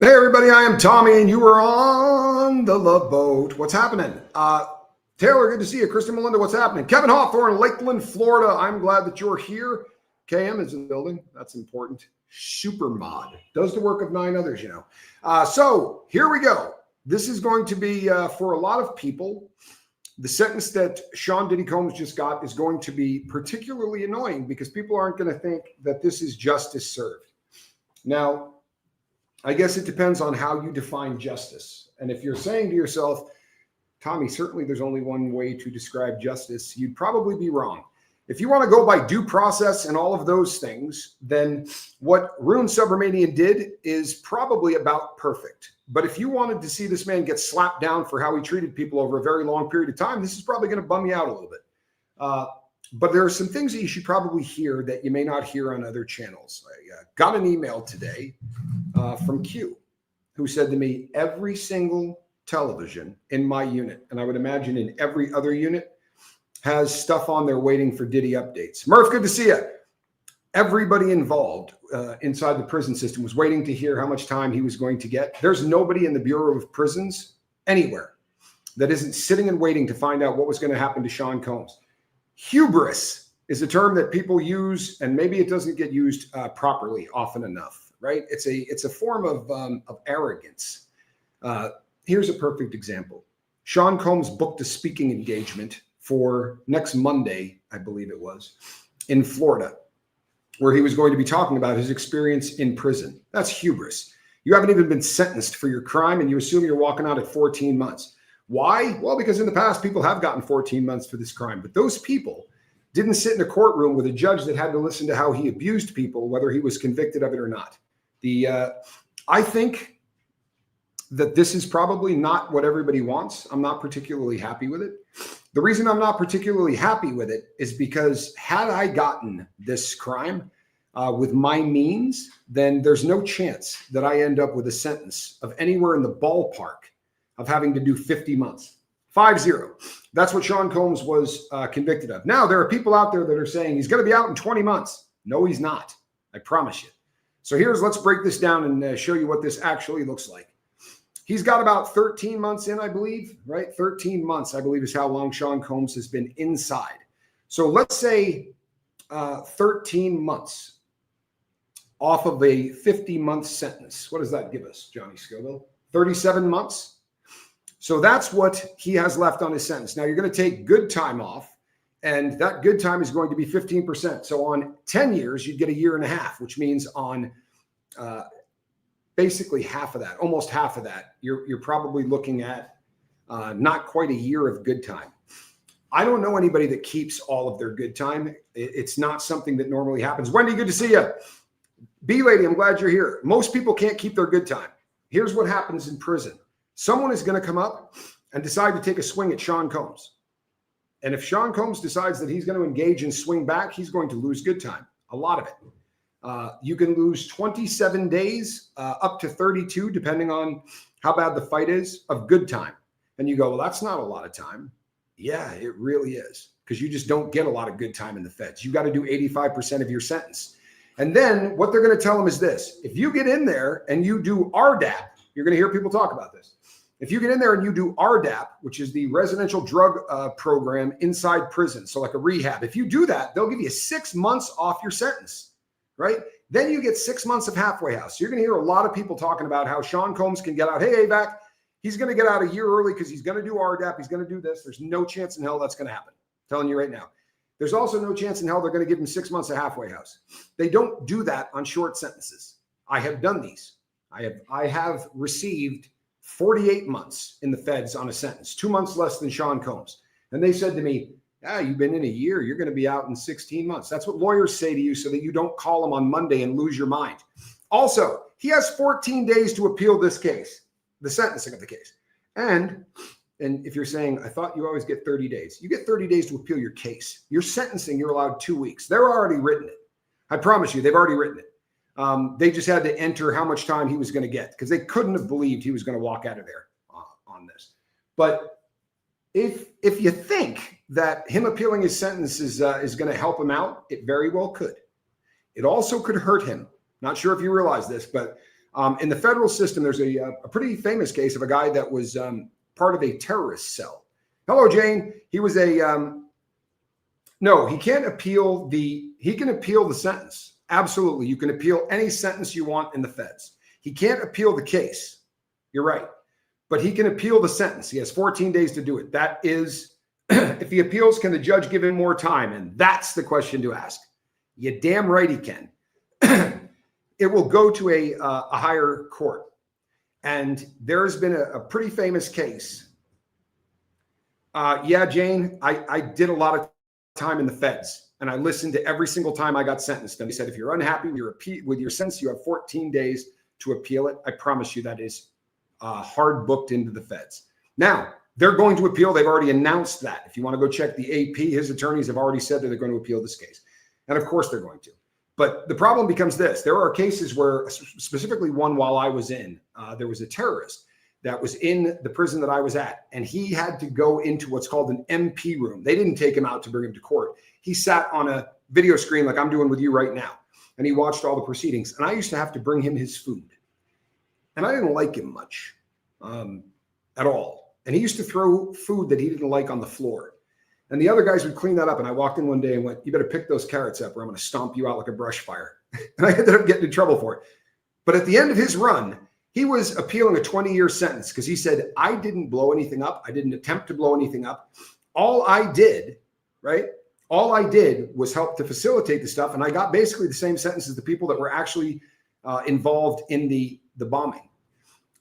Hey everybody, I am Tommy and you are on the Love Boat. What's happening? Taylor, good to see you. Kristen Melinda, what's happening? Kevin Hawthorne, Lakeland, Florida. I'm glad that you're here. KM is in the building. That's important. Super mod. Does the work of 9 others, you know. So here we go. This is going to be, for a lot of people, the sentence that Sean Diddy Combs just got is going to be particularly annoying because people aren't going to think that this is justice served. Now, I guess it depends on how you define justice. And if you're saying to yourself, Tommy, certainly there's only one way to describe justice, you'd probably be wrong. If you want to go by due process and all of those things, then what Rune Subramanian did is probably about perfect. But if you wanted to see this man get slapped down for how he treated people over a very long period of time, this is probably going to bum you out a little bit. But there are some things that you should probably hear that you may not hear on other channels. I got an email today from Q, who said to me, every single television in my unit, and I would imagine in every other unit, has stuff on there waiting for Diddy updates. Murph, good to see you. Everybody involved inside the prison system was waiting to hear how much time he was going to get. There's nobody in the Bureau of Prisons anywhere that isn't sitting and waiting to find out what was going to happen to Sean Combs. Hubris is a term that people use, and maybe it doesn't get used properly often enough, right? It's a form of arrogance. Here's a perfect example. Sean Combs booked a speaking engagement for next Monday, I believe it was, in Florida, where he was going to be talking about his experience in prison. That's hubris. You haven't even been sentenced for your crime, and you assume you're walking out at 14 months. Why? Well, because in the past, people have gotten 14 months for this crime, but those people didn't sit in a courtroom with a judge that had to listen to how he abused people, whether he was convicted of it or not. I think that this is probably not what everybody wants. I'm not particularly happy with it. The reason I'm not particularly happy with it is because had I gotten this crime with my means, then there's no chance that I end up with a sentence of anywhere in the ballpark of having to do 50 months. 5-0. That's what Sean Combs was convicted of. Now, there are people out there that are saying he's going to be out in 20 months. No, he's not. I promise you. So let's break this down and show you what this actually looks like. He's got about 13 months in, I believe, right? 13 months, I believe, is how long Sean Combs has been inside. So let's say 13 months off of a 50-month sentence. What does that give us, Johnny Scoville? 37 months. So that's what he has left on his sentence. Now you're going to take good time off, and that good time is going to be 15%. So on 10 years, you'd get a year and a half, which means on basically half of that, almost half of that, you're probably looking at not quite a year of good time. I don't know anybody that keeps all of their good time. It's not something that normally happens. Wendy, good to see you. B lady, I'm glad you're here. Most people can't keep their good time. Here's what happens in prison. Someone is going to come up and decide to take a swing at Sean Combs. And if Sean Combs decides that he's going to engage and swing back, he's going to lose good time, a lot of it. You can lose 27 days up to 32, depending on how bad the fight is, of good time. And you go, well, that's not a lot of time. Yeah, it really is, because you just don't get a lot of good time in the feds. You got to do 85% of your sentence. And then what they're going to tell them is this. If you get in there and you do RDAP, you're going to hear people talk about this. If you get in there and you do RDAP, which is the residential drug program inside prison, so like a rehab, if you do that, they'll give you 6 months off your sentence, right? Then you get 6 months of halfway house. You're going to hear a lot of people talking about how Sean Combs can get out. Hey, AVAC, he's going to get out a year early because he's going to do RDAP. He's going to do this. There's no chance in hell that's going to happen. I'm telling you right now. There's also no chance in hell they're going to give him 6 months of halfway house. They don't do that on short sentences. I have done these. I have received 48 months in the feds on a sentence, 2 months less than Sean Combs. And they said to me, you've been in a year. You're going to be out in 16 months. That's what lawyers say to you so that you don't call them on Monday and lose your mind. Also, he has 14 days to appeal this case, the sentencing of the case. And if you're saying, I thought you always get 30 days, you get 30 days to appeal your case. Your sentencing, you're allowed 2 weeks. They're already written it. I promise you, they've already written it. They just had to enter how much time he was going to get because they couldn't have believed he was going to walk out of there on this. But if you think that him appealing his sentence is going to help him out, it very well could. It also could hurt him. Not sure if you realize this, but In the federal system, there's a pretty famous case of a guy that was part of a terrorist cell. Hello, Jane. He was no, he can't appeal he can appeal the sentence. Absolutely. You can appeal any sentence you want in the feds. He can't appeal the case. You're right. But he can appeal the sentence. He has 14 days to do it. That is, if he appeals, can the judge give him more time? And that's the question to ask. You damn right he can. It will go to a higher court. And there's been a pretty famous case. Yeah, Jane, I did a lot of time in the feds, and I listened to every single time I got sentenced. And he said, if you're unhappy with your sentence, you have 14 days to appeal it. I promise you that is hard booked into the feds. Now, they're going to appeal. They've already announced that. If you want to go check the AP, his attorneys have already said that they're going to appeal this case. And of course they're going to. But the problem becomes this. There are cases where, specifically one while I was in, there was a terrorist that was in the prison that I was at, and he had to go into what's called an MP room. They didn't take him out to bring him to court. He sat on a video screen like I'm doing with you right now, and he watched all the proceedings. And I used to have to bring him his food. And I didn't like him much at all. And he used to throw food that he didn't like on the floor. And the other guys would clean that up. And I walked in one day and went, you better pick those carrots up or I'm going to stomp you out like a brush fire. And I ended up getting in trouble for it. But at the end of his run, he was appealing a 20-year sentence because he said, I didn't blow anything up. I didn't attempt to blow anything up. All I did, right? All I did was help to facilitate the stuff. And I got basically the same sentence as the people that were actually involved in the bombing.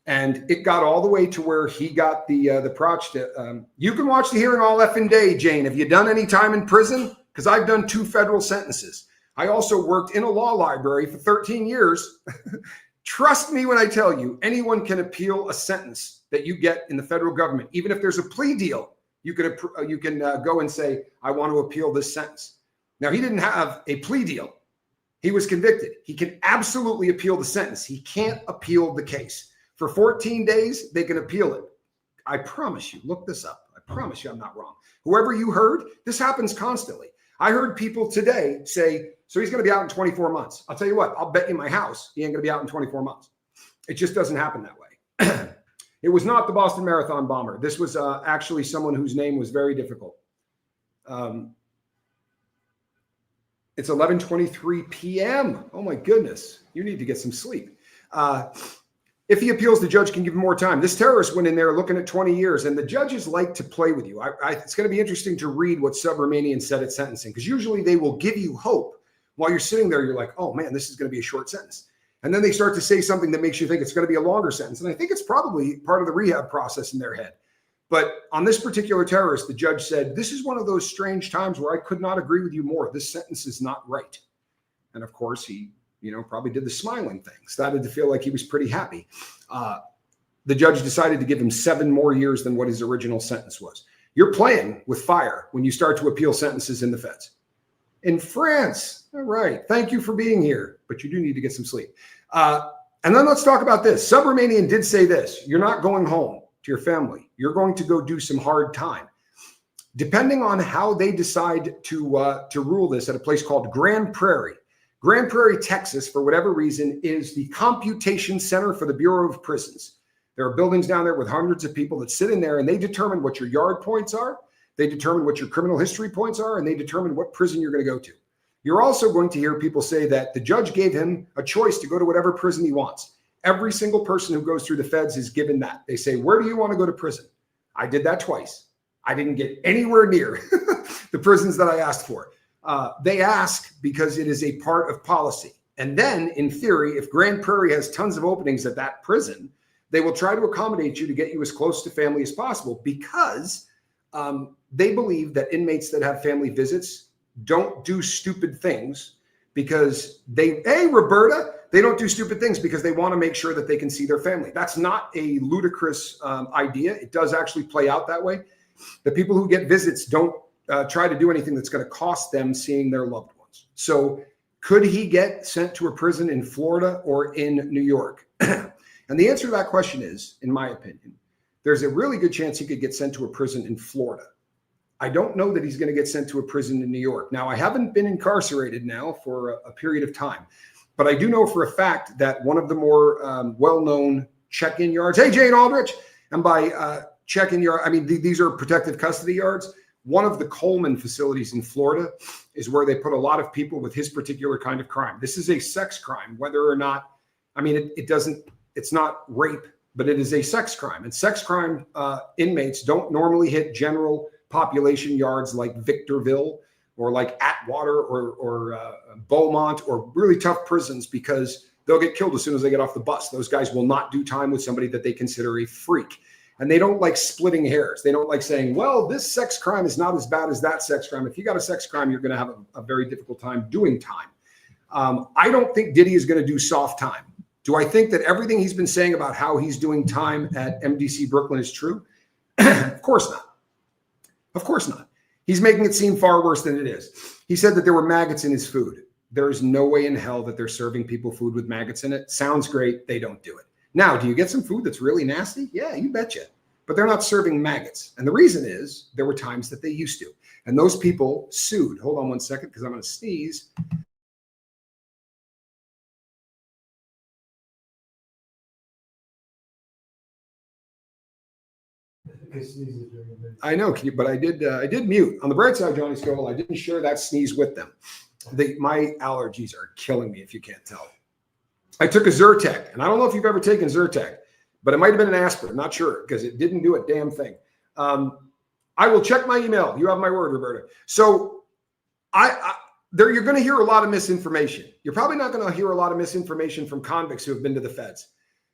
And it got all the way to where he got the proch to, you can watch the hearing all effing day, Jane. Have you done any time in prison? Because I've done 2 federal sentences. I also worked in a law library for 13 years. Trust me when I tell you, anyone can appeal a sentence that you get in the federal government. Even if there's a plea deal, you can go and say, I want to appeal this sentence. Now, he didn't have a plea deal. He was convicted. He can absolutely appeal the sentence. He can't appeal the case. For 14 days, they can appeal it. I promise you, look this up. I promise you I'm not wrong. Whoever you heard, this happens constantly. I heard people today say, so he's going to be out in 24 months. I'll tell you what, I'll bet you my house he ain't going to be out in 24 months. It just doesn't happen that way. It was not the Boston Marathon bomber. This was actually someone whose name was very difficult. It's 11:23 p.m. Oh my goodness. You need to get some sleep. If he appeals, the judge can give him more time. This terrorist went in there looking at 20 years, and the judges like to play with you. It's going to be interesting to read what Sub-Romanian said at sentencing, because usually they will give you hope. While you're sitting there, you're like, oh man, this is going to be a short sentence. And then they start to say something that makes you think it's going to be a longer sentence. And I think it's probably part of the rehab process in their head. But on this particular terrorist, the judge said, this is one of those strange times where I could not agree with you more. This sentence is not right. And of course, he probably did the smiling thing, started to feel like he was pretty happy. The judge decided to give him 7 more years than what his original sentence was. You're playing with fire when you start to appeal sentences in the feds. In France, all right, thank you for being here, but you do need to get some sleep. And then let's talk about this. Sub-Romanian did say this, you're not going home to your family. You're going to go do some hard time. Depending on how they decide to rule this at a place called Grand Prairie, Texas, for whatever reason, is the computation center for the Bureau of Prisons. There are buildings down there with hundreds of people that sit in there, and they determine what your yard points are. They determine what your criminal history points are, and they determine what prison you're going to go to. You're also going to hear people say that the judge gave him a choice to go to whatever prison he wants. Every single person who goes through the feds is given that. They say, where do you want to go to prison? I did that twice. I didn't get anywhere near the prisons that I asked for. They ask because it is a part of policy. And then, in theory, if Grand Prairie has tons of openings at that prison, they will try to accommodate you to get you as close to family as possible, because they believe that inmates that have family visits don't do stupid things because Roberta, they don't do stupid things because they want to make sure that they can see their family. That's not a ludicrous idea. It does actually play out that way. The people who get visits don't try to do anything that's going to cost them seeing their loved ones. So could he get sent to a prison in Florida or in New York? And the answer to that question is, in my opinion, there's a really good chance he could get sent to a prison in Florida. I don't know that he's going to get sent to a prison in New York. Now, I haven't been incarcerated now for a period of time, But I do know for a fact that one of the more well-known check-in yards, hey, Jane Aldrich, and by check-in yard, I mean, these are protective custody yards. One of the Coleman facilities in Florida is where they put a lot of people with his particular kind of crime. This is a sex crime, whether or not, I mean, it's not rape, but it is a sex crime. And sex crime inmates don't normally hit general population yards like Victorville or like Atwater or Beaumont or really tough prisons, because they'll get killed as soon as they get off the bus. Those guys will not do time with somebody that they consider a freak. And they don't like splitting hairs. They don't like saying, well, this sex crime is not as bad as that sex crime. If you got a sex crime, you're going to have a very difficult time doing time. I don't think Diddy is going to do soft time. Do I think that everything he's been saying about how he's doing time at MDC Brooklyn is true? Of course not. Of course not. He's making it seem far worse than it is. He said that there were maggots in his food. There is no way in hell that they're serving people food with maggots in it. Sounds great. They don't do it. Now, do you get some food that's really nasty? Yeah, you betcha. But they're not serving maggots. And the reason is there were times that they used to. And those people sued. Hold on one second, because I'm going to sneeze. I know, but I did mute. On the bright side, Johnny Scoville, I didn't share that sneeze with them. My allergies are killing me, if you can't tell. I took a Zyrtec, and I don't know if you've ever taken Zyrtec, but it might have been an aspirin. I'm not sure, because it didn't do a damn thing. I will check my email. You have my word, Roberta. So you're going to hear a lot of misinformation. You're probably not going to hear a lot of misinformation from convicts who have been to the feds,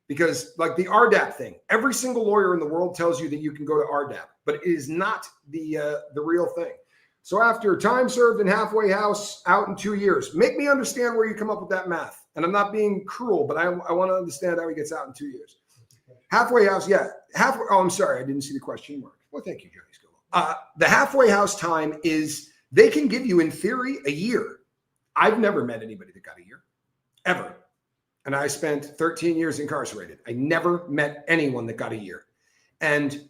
because like the RDAP thing, every single lawyer in the world tells you that you can go to RDAP, but it is not the real thing. So after time served in halfway house, out in 2 years, make me understand where you come up with that math. And I'm not being cruel, but I want to understand how he gets out in 2 years. Halfway house, yeah. Oh, I'm sorry. I didn't see the question mark. Well, thank you, Johnny Scoville. The halfway house time is, they can give you, in theory, a year. I've never met anybody that got a year, ever. And I spent 13 years incarcerated. I never met anyone that got a year. And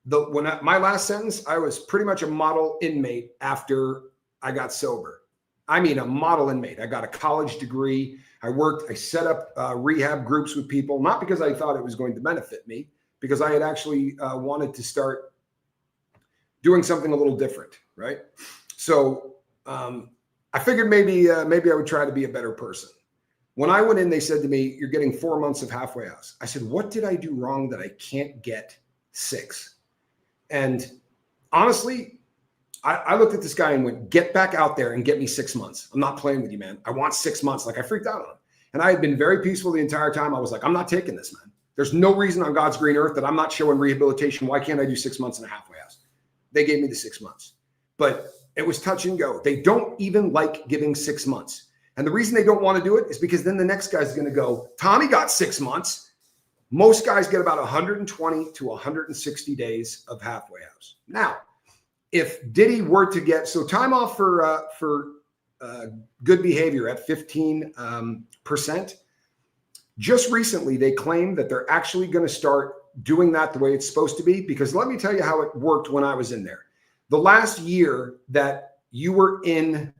my last sentence, I was pretty much a model inmate after I got sober. I mean, a model inmate. I got a college degree. I set up rehab groups with people, not because I thought it was going to benefit me, because I had actually wanted to start doing something a little different, right? So I figured maybe I would try to be a better person. When I went in, they said to me, you're getting 4 months of halfway house. I said, what did I do wrong that I can't get 6? And honestly, I looked at this guy and went, get back out there and get me 6 months. I'm not playing with you, man. I want 6 months. Like, I freaked out on him. And I had been very peaceful the entire time. I was like, I'm not taking this, man. There's no reason on God's green earth that I'm not showing rehabilitation. Why can't I do 6 months in a halfway house? They gave me the 6 months. But it was touch and go. They don't even like giving 6 months. And the reason they don't want to do it is because then the next guy's going to go, Tommy got 6 months. Most guys get about 120 to 160 days of halfway house. Now, if Diddy were to get, so time off for good behavior at 15%, just recently they claimed that they're actually going to start doing that the way it's supposed to be, because let me tell you how it worked when I was in there. The last year that you were in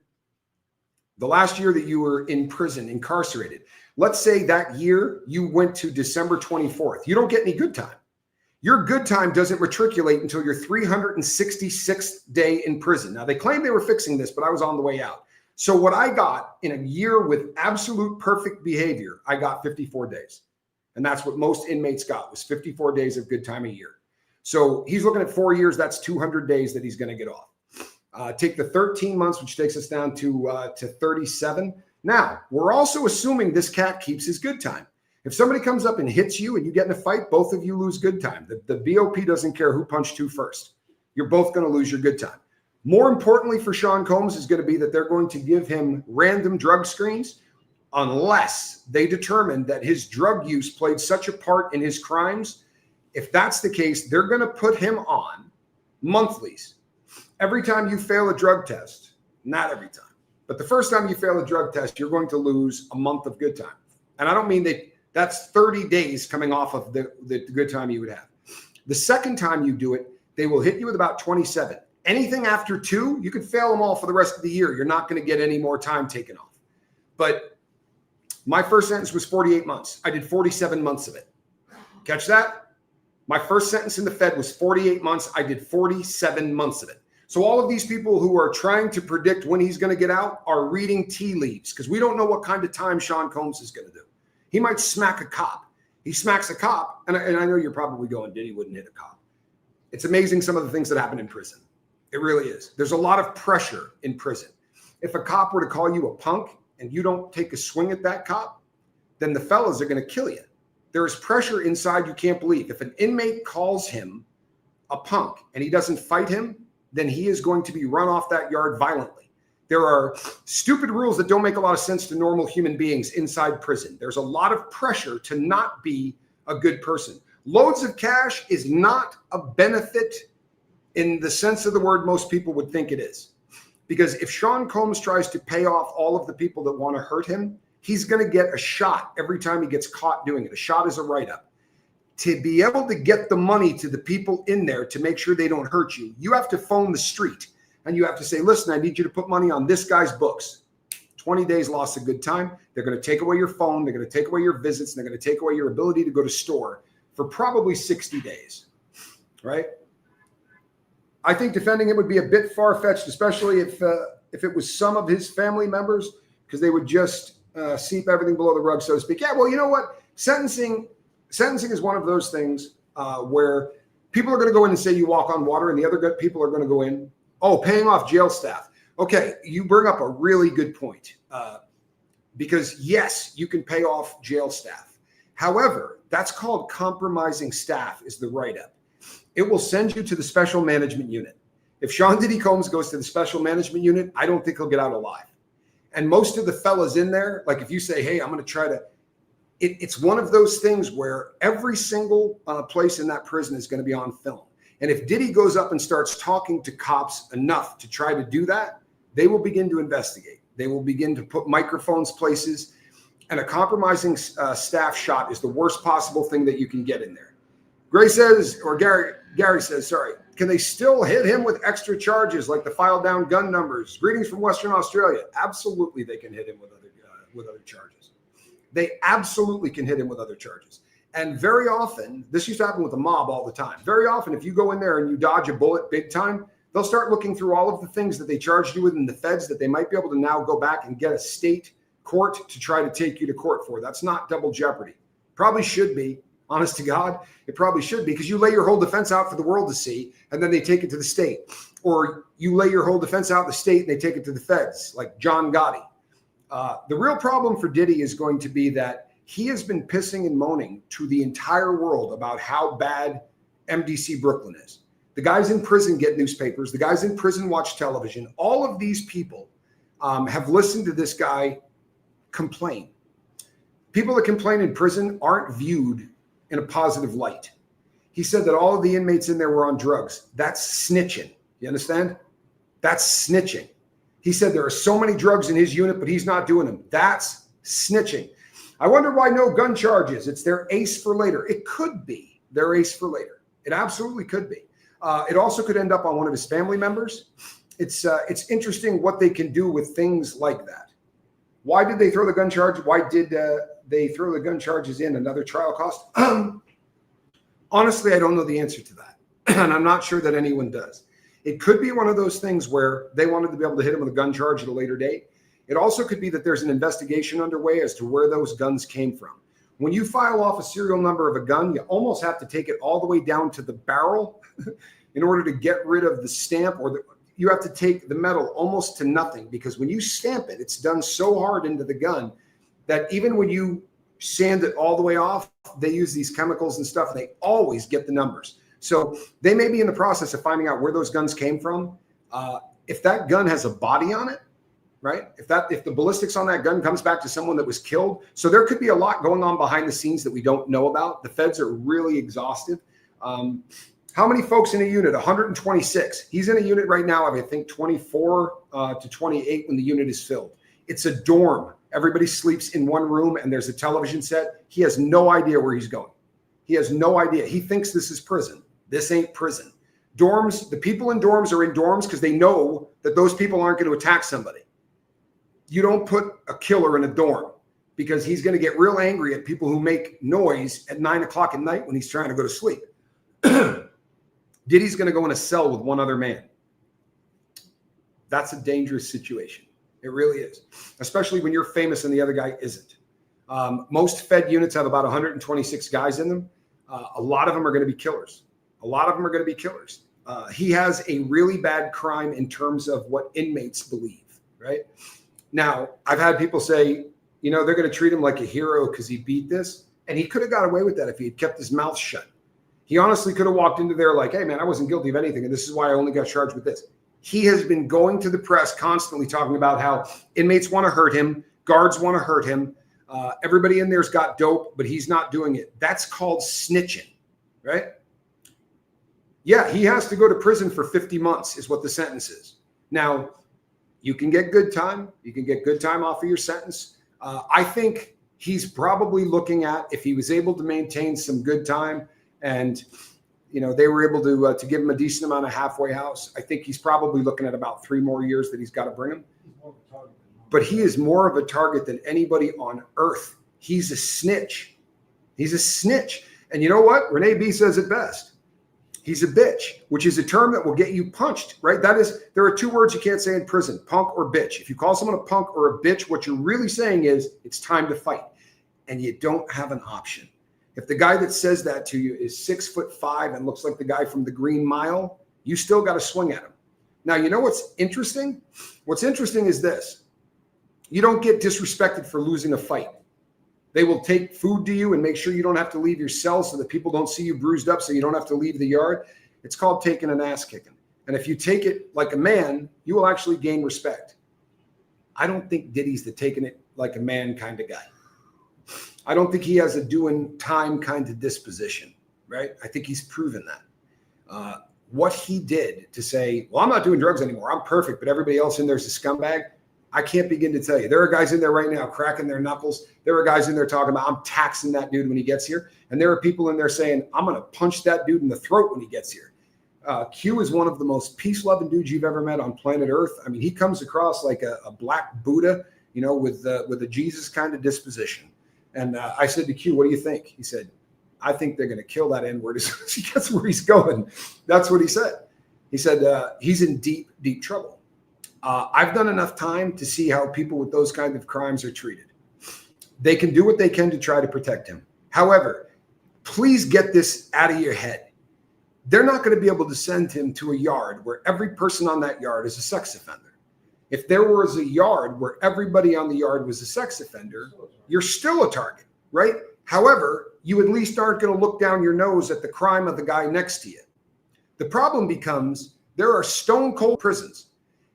prison, incarcerated, let's say that year you went to December 24th, you don't get any good time. Your good time doesn't matriculate until your 366th day in prison. Now, they claim they were fixing this, but I was on the way out. So what I got in a year with absolute perfect behavior, I got 54 days. And that's what most inmates got, was 54 days of good time a year. So he's looking at 4 years. That's 200 days that he's going to get off. Take the 13 months, which takes us down to 37. Now, we're also assuming this cat keeps his good time. If somebody comes up and hits you and you get in a fight, both of you lose good time. The BOP doesn't care who punched who first. You're both going to lose your good time. More importantly for Sean Combs is going to be that they're going to give him random drug screens unless they determine that his drug use played such a part in his crimes. If that's the case, they're going to put him on monthlies. Every time you fail a drug test, not every time, but the first time you fail a drug test, you're going to lose a month of good time. And I don't mean that's 30 days coming off of the good time you would have. The second time you do it, they will hit you with about 27. Anything after 2, you could fail them all for the rest of the year. You're not going to get any more time taken off. But My first sentence was 48 months. I did 47 months of it. Catch that? My first sentence in the Fed was 48 months. I did 47 months of it. So all of these people who are trying to predict when he's going to get out are reading tea leaves, because we don't know what kind of time Sean Combs is going to do. He might smack a cop. He smacks a cop. And I know you're probably going, Diddy wouldn't hit a cop. It's amazing some of the things that happen in prison. It really is. There's a lot of pressure in prison. If a cop were to call you a punk and you don't take a swing at that cop, then the fellas are going to kill you. There is pressure inside you can't believe. If an inmate calls him a punk and he doesn't fight him, then he is going to be run off that yard violently. There are stupid rules that don't make a lot of sense to normal human beings inside prison. There's a lot of pressure to not be a good person. Loads of cash is not a benefit in the sense of the word most people would think it is. Because if Sean Combs tries to pay off all of the people that want to hurt him, he's going to get a shot every time he gets caught doing it. A shot is a write-up. To be able to get the money to the people in there to make sure they don't hurt you, you have to phone the street and you have to say, listen, I need you to put money on this guy's books. 20 days lost of good time. They're going to take away your phone. They're going to take away your visits. And they're going to take away your ability to go to store for probably 60 days, right? I think defending him would be a bit far-fetched, especially if it was some of his family members, because they would just sweep everything below the rug, so to speak. Yeah, well, you know what? Sentencing is one of those things where people are going to go in and say you walk on water, and the other good people are going to go in, oh, paying off jail staff. Okay, you bring up a really good point because, yes, you can pay off jail staff. However, that's called compromising staff is the write-up. It will send you to the special management unit. If Sean Diddy Combs goes to the special management unit, I don't think he'll get out alive. And most of the fellas in there, like if you say, hey, I'm going to try to, it's one of those things where every single place in that prison is going to be on film. And if Diddy goes up and starts talking to cops enough to try to do that, they will begin to investigate. They will begin to put microphones places. And a compromising staff shot is the worst possible thing that you can get in there. Gray says, or Gary says, sorry, can they still hit him with extra charges like the file down gun numbers? Greetings from Western Australia. Absolutely, they can hit him with other charges. They absolutely can hit him with other charges. And very often, this used to happen with the mob all the time. Very often, if you go in there and you dodge a bullet big time, they'll start looking through all of the things that they charged you with in the feds that they might be able to now go back and get a state court to try to take you to court for. That's not double jeopardy. Probably should be. Honest to God, it probably should be, because you lay your whole defense out for the world to see, and then they take it to the state. Or you lay your whole defense out in the state and they take it to the feds, like John Gotti. The real problem for Diddy is going to be that he has been pissing and moaning to the entire world about how bad MDC Brooklyn is. The guys in prison get newspapers. The guys in prison watch television. All of these people have listened to this guy complain. People that complain in prison aren't viewed in a positive light. He said that all of the inmates in there were on drugs. That's snitching. You understand? That's snitching. He said there are so many drugs in his unit, but he's not doing them. That's snitching. I wonder why no gun charges. It's their ace for later. It could be their ace for later. It absolutely could be. It also could end up on one of his family members. It's interesting what they can do with things like that. Why did they throw the gun charge? Why did they throw the gun charges in? Another trial cost? Honestly, I don't know the answer to that. And I'm not sure that anyone does. It could be one of those things where they wanted to be able to hit him with a gun charge at a later date. It also could be that there's an investigation underway as to where those guns came from. When you file off a serial number of a gun, you almost have to take it all the way down to the barrel in order to get rid of the stamp, or you have to take the metal almost to nothing, because when you stamp it, it's done so hard into the gun that even when you sand it all the way off, they use these chemicals and stuff, and they always get the numbers. So they may be in the process of finding out where those guns came from. If that gun has a body on it, right? If the ballistics on that gun comes back to someone that was killed. So there could be a lot going on behind the scenes that we don't know about. The feds are really exhaustive. How many folks in a unit? 126. He's in a unit right now of, I think, 24 to 28 when the unit is filled. It's a dorm. Everybody sleeps in one room and there's a television set. He has no idea where he's going. He has no idea. He thinks this is prison. This ain't prison. Dorms, the people in dorms are in dorms because they know that those people aren't going to attack somebody. You don't put a killer in a dorm. because he's going to get real angry at people who make noise at 9 o'clock at night when he's trying to go to sleep. Diddy's going to go in a cell with one other man. That's a dangerous situation. It really is, especially when you're famous and the other guy isn't. Most Fed units have about 126 guys in them. A lot of them are going to be killers. He has a really bad crime in terms of what inmates believe, right? Now, I've had people say, you know, they're going to treat him like a hero because he beat this. And he could have got away with that if he had kept his mouth shut. He honestly could have walked into there like, hey, man, I wasn't guilty of anything. And this is why I only got charged with this. He has been going to the press constantly talking about how inmates want to hurt him. Guards want to hurt him. Everybody in there's got dope, but he's not doing it. That's called snitching, right? Yeah, he has to go to prison for 50 months is what the sentence is. Now, you can get good time. You can get good time off of your sentence. I think he's probably looking at, if he was able to maintain some good time and, you know, they were able to give him a decent amount of halfway house, I think he's probably looking at about 3 more years that he's got to bring him. But he is more of a target than anybody on earth. He's a snitch. He's a snitch. And you know what? Renee B says it best. He's a bitch, which is a term that will get you punched, right? That is, there are 2 words you can't say in prison, punk or bitch. If you call someone a punk or a bitch, what you're really saying is it's time to fight. And you don't have an option. If the guy that says that to you is 6'5" and looks like the guy from the Green Mile, you still got to swing at him. Now, you know what's interesting? What's interesting is this. You don't get disrespected for losing a fight. They will take food to you and make sure you don't have to leave your cell so that people don't see you bruised up so you don't have to leave the yard. It's called taking an ass kicking. And if you take it like a man, you will actually gain respect. I don't think Diddy's the taking it like a man kind of guy. I don't think he has a doing time kind of disposition, right? I think he's proven that. What he did to say, well, I'm not doing drugs anymore. I'm perfect, but everybody else in there is a scumbag. I can't begin to tell you. There are guys in there right now cracking their knuckles. There are guys in there talking about, I'm taxing that dude when he gets here. And there are people in there saying, I'm going to punch that dude in the throat when he gets here. Q is one of the most peace-loving dudes you've ever met on planet Earth. I mean, he comes across like a black Buddha, you know, with a Jesus kind of disposition. And I said to Q, what do you think? He said, I think they're going to kill that N-word as soon as he gets where he's going. That's what he said. He said he's in deep, deep trouble. I've done enough time to see how people with those kinds of crimes are treated. They can do what they can to try to protect him. However, please get this out of your head. They're not going to be able to send him to a yard where every person on that yard is a sex offender. If there was a yard where everybody on the yard was a sex offender, you're still a target, right? However, you at least aren't going to look down your nose at the crime of the guy next to you. The problem becomes there are stone cold prisons.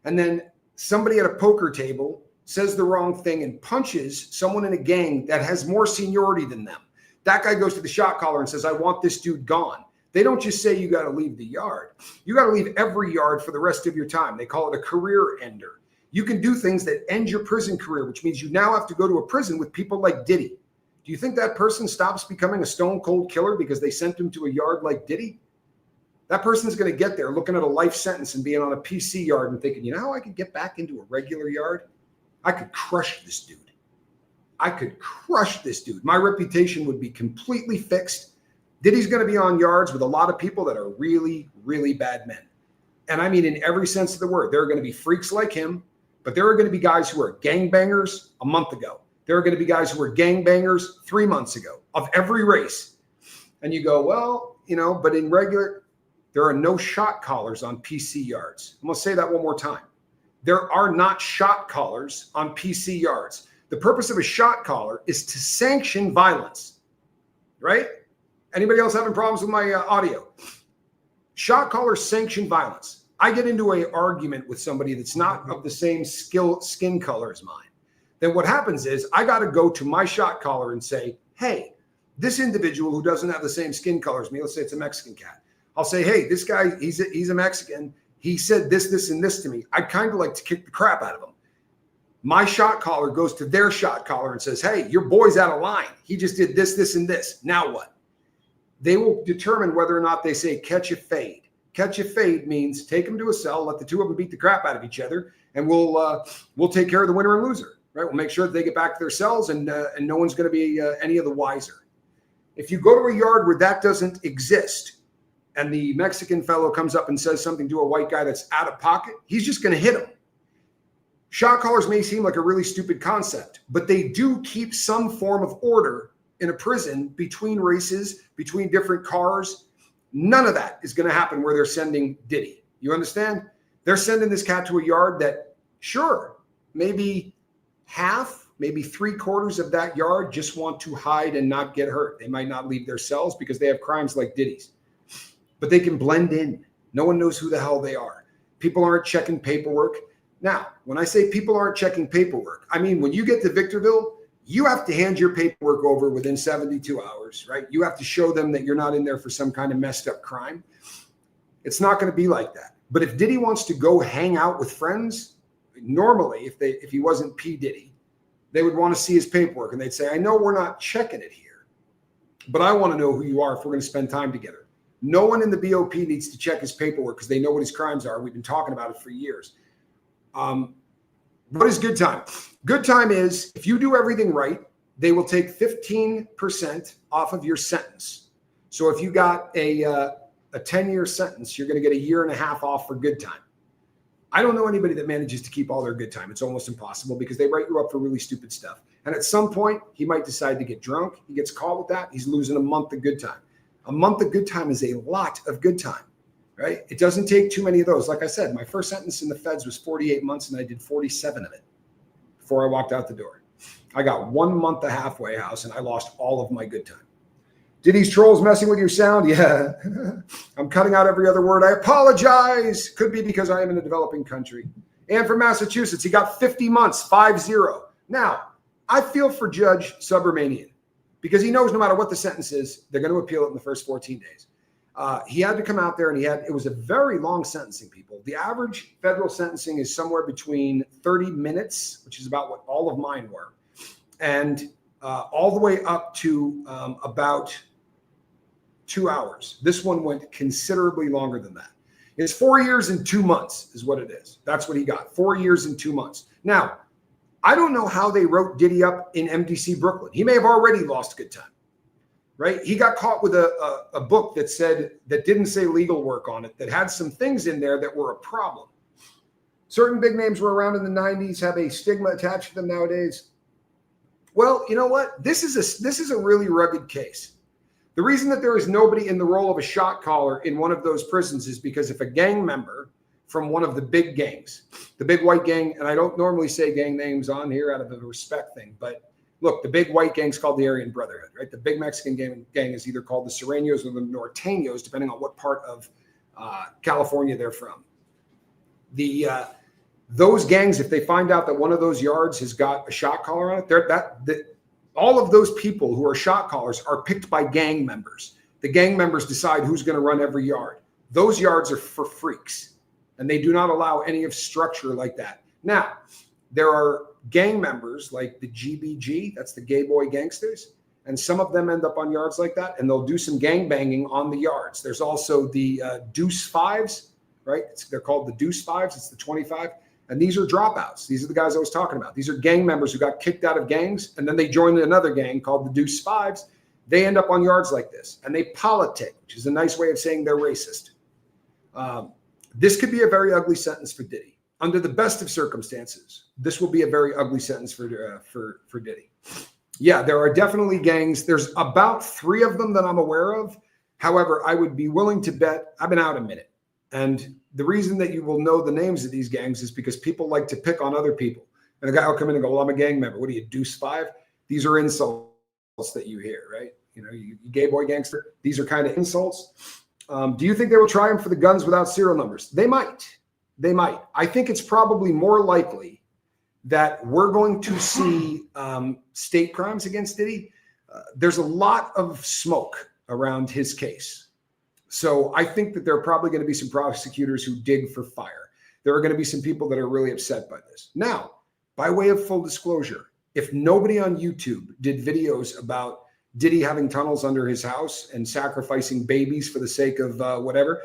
And then somebody at a poker table says the wrong thing and punches someone in a gang that has more seniority than them. That guy goes to the shot caller and says, I want this dude gone. They don't just say you got to leave the yard. You got to leave every yard for the rest of your time. They call it a career ender. You can do things that end your prison career, which means you now have to go to a prison with people like Diddy. Do you think that person stops becoming a stone cold killer because they sent him to a yard like Diddy? That person's going to get there looking at a life sentence and being on a PC yard and thinking, you know how I could get back into a regular yard? I could crush this dude. I could crush this dude. My reputation would be completely fixed. Diddy's going to be on yards with a lot of people that are really, really bad men. And I mean, in every sense of the word, there are going to be freaks like him, but there are going to be guys who are gangbangers a month ago. There are going to be guys who were gangbangers 3 months ago of every race. And you go, well, you know, but in regular, there are no shot callers on PC yards. I'm going to say that one more time. There are not shot callers on PC yards. The purpose of a shot caller is to sanction violence, right? Anybody else having problems with my audio? Shot callers sanction violence. I get into an argument with somebody that's not of the same skin color as mine. Then what happens is I got to go to my shot caller and say, hey, this individual who doesn't have the same skin color as me, let's say it's a Mexican cat. I'll say, hey, this guy, he's a Mexican. He said this, and this to me. I'd kind of like to kick the crap out of him. My shot caller goes to their shot caller and says, hey, your boy's out of line. He just did this, and this. Now what? They will determine whether or not they say catch a fade. Catch a fade means take them to a cell, let the two of them beat the crap out of each other, and we'll take care of the winner and loser. right? We'll make sure that they get back to their cells and no one's going to be any of the wiser. If you go to a yard where that doesn't exist and the Mexican fellow comes up and says something to a white guy that's out of pocket, he's just going to hit him. Shot callers may seem like a really stupid concept, but they do keep some form of order in a prison between races, between different cars. None of that is going to happen where they're sending Diddy. You understand? They're sending this cat to a yard that, sure, maybe half, maybe 3/4 of that yard just want to hide and not get hurt. They might not leave their cells because they have crimes like Diddy's, but they can blend in. No one knows who the hell they are. People aren't checking paperwork. Now, when I say people aren't checking paperwork, I mean, when you get to Victorville, you have to hand your paperwork over within 72 hours, right? You have to show them that you're not in there for some kind of messed up crime. It's not going to be like that. But if Diddy wants to go hang out with friends, normally, if he wasn't P. Diddy, they would want to see his paperwork. And they'd say, I know we're not checking it here, but I want to know who you are if we're going to spend time together. No one in the BOP needs to check his paperwork because they know what his crimes are. We've been talking about it for years. What is good time? Good time is if you do everything right, they will take 15% off of your sentence. So if you got a 10-year sentence, you're going to get 1.5 years off for good time. I don't know anybody that manages to keep all their good time. It's almost impossible because they write you up for really stupid stuff. And at some point, he might decide to get drunk. He gets caught with that. He's losing a month of good time. A month of good time is a lot of good time, right? It doesn't take too many of those. Like I said, my first sentence in the feds was 48 months and I did 47 of it before I walked out the door. I got 1 month of halfway house and I lost all of my good time. Diddy's trolls messing with your sound? Yeah. I'm cutting out every other word. I apologize. Could be because I am in a developing country. And from Massachusetts, he got 50 months, 50. Now, I feel for Judge Subramanian because he knows no matter what the sentence is, they're going to appeal it in the first 14 days. He had to come out there and it was a very long sentencing, people. The average federal sentencing is somewhere between 30 minutes, which is about what all of mine were, and all the way up to about 2 hours. This one went considerably longer than that. It's 4 years and 2 months is what it is. That's what he got. 4 years and 2 months. Now, I don't know how they wrote Diddy up in MDC Brooklyn. He may have already lost good time, right? He got caught with a book that didn't say legal work on it, that had some things in there that were a problem. Certain big names were around in the 90s, have a stigma attached to them nowadays. Well, you know what? This is a really rugged case. The reason that there is nobody in the role of a shot caller in one of those prisons is because if a gang member from one of the big gangs, the big white gang, and I don't normally say gang names on here out of a respect thing, but look, the big white gang's called the Aryan Brotherhood, right? The big Mexican gang is either called the Sureños or the Norteños, depending on what part of California they're from. Those gangs, if they find out that one of those yards has got a shot caller on it, all of those people who are shot callers are picked by gang members. The gang members decide who's going to run every yard. Those yards are for freaks, and they do not allow any of structure like that. Now, there are gang members like the GBG, that's the Gay Boy Gangsters, and some of them end up on yards like that, and they'll do some gang banging on the yards. There's also the Deuce Fives, right? They're called the Deuce Fives. It's the 25. And these are dropouts. These are the guys I was talking about. These are gang members who got kicked out of gangs, and then they joined another gang called the Deuce Fives. They end up on yards like this, and they politic, which is a nice way of saying they're racist. This could be a very ugly sentence for Diddy. Under the best of circumstances, this will be a very ugly sentence for Diddy. Yeah, there are definitely gangs. There's about 3 of them that I'm aware of. However, I would be willing to bet, I've been out a minute, and the reason that you will know the names of these gangs is because people like to pick on other people. And a guy will come in and go, well, I'm a gang member. What are you, Deuce 5? These are insults that you hear, right? You know, you gay boy gangster. These are kind of insults. Do you think they will try him for the guns without serial numbers? They might. They might. I think it's probably more likely that we're going to see state crimes against Diddy. There's a lot of smoke around his case. So I think that there are probably going to be some prosecutors who dig for fire. There are going to be some people that are really upset by this. Now, by way of full disclosure, if nobody on YouTube did videos about Diddy having tunnels under his house and sacrificing babies for the sake of whatever,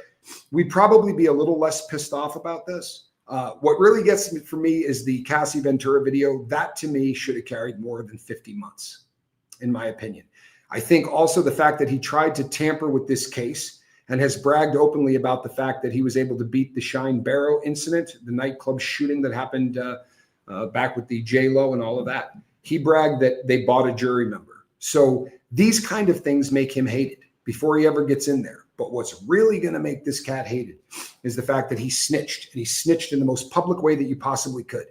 we'd probably be a little less pissed off about this. What really gets me for me is the Cassie Ventura video. That to me should have carried more than 50 months, in my opinion. I think also the fact that he tried to tamper with this case and has bragged openly about the fact that he was able to beat the Shine Barrow incident, the nightclub shooting that happened back with the J-Lo and all of that. He bragged that they bought a jury member. So these kind of things make him hated before he ever gets in there. But what's really going to make this cat hated is the fact that he snitched, and he snitched in the most public way that you possibly could.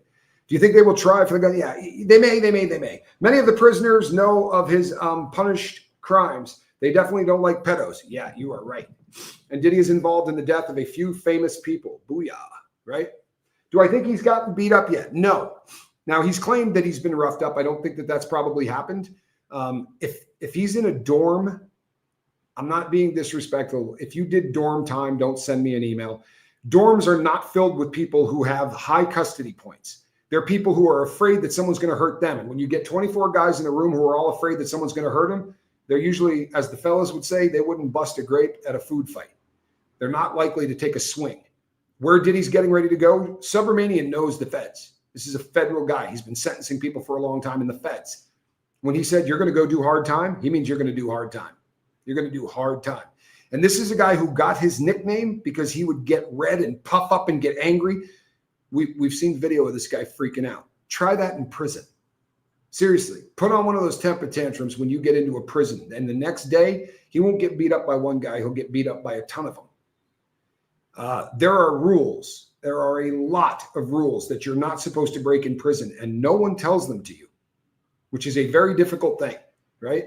Do you think they will try for the gun? Yeah, they may. Many of the prisoners know of his punished crimes. They definitely don't like pedos. Yeah, you are right. And Diddy is involved in the death of a few famous people. Booyah, right? Do I think he's gotten beat up yet? No. Now, he's claimed that he's been roughed up. I don't think that that's probably happened. If he's in a dorm, I'm not being disrespectful. If you did dorm time, don't send me an email. Dorms are not filled with people who have high custody points. They're people who are afraid that someone's going to hurt them. And when you get 24 guys in a room who are all afraid that someone's going to hurt them, they're usually, as the fellas would say, they wouldn't bust a grape at a food fight. They're not likely to take a swing. Where Diddy's getting ready to go, Subramanian knows the feds. This is a federal guy. He's been sentencing people for a long time in the feds. When he said, you're going to go do hard time, he means you're going to do hard time. You're going to do hard time. And this is a guy who got his nickname because he would get red and puff up and get angry. We've seen video of this guy freaking out. Try that in prison. Seriously, put on one of those temper tantrums when you get into a prison. And the next day, he won't get beat up by one guy. He'll get beat up by a ton of them. There are rules. There are a lot of rules that you're not supposed to break in prison, and no one tells them to you, which is a very difficult thing, right?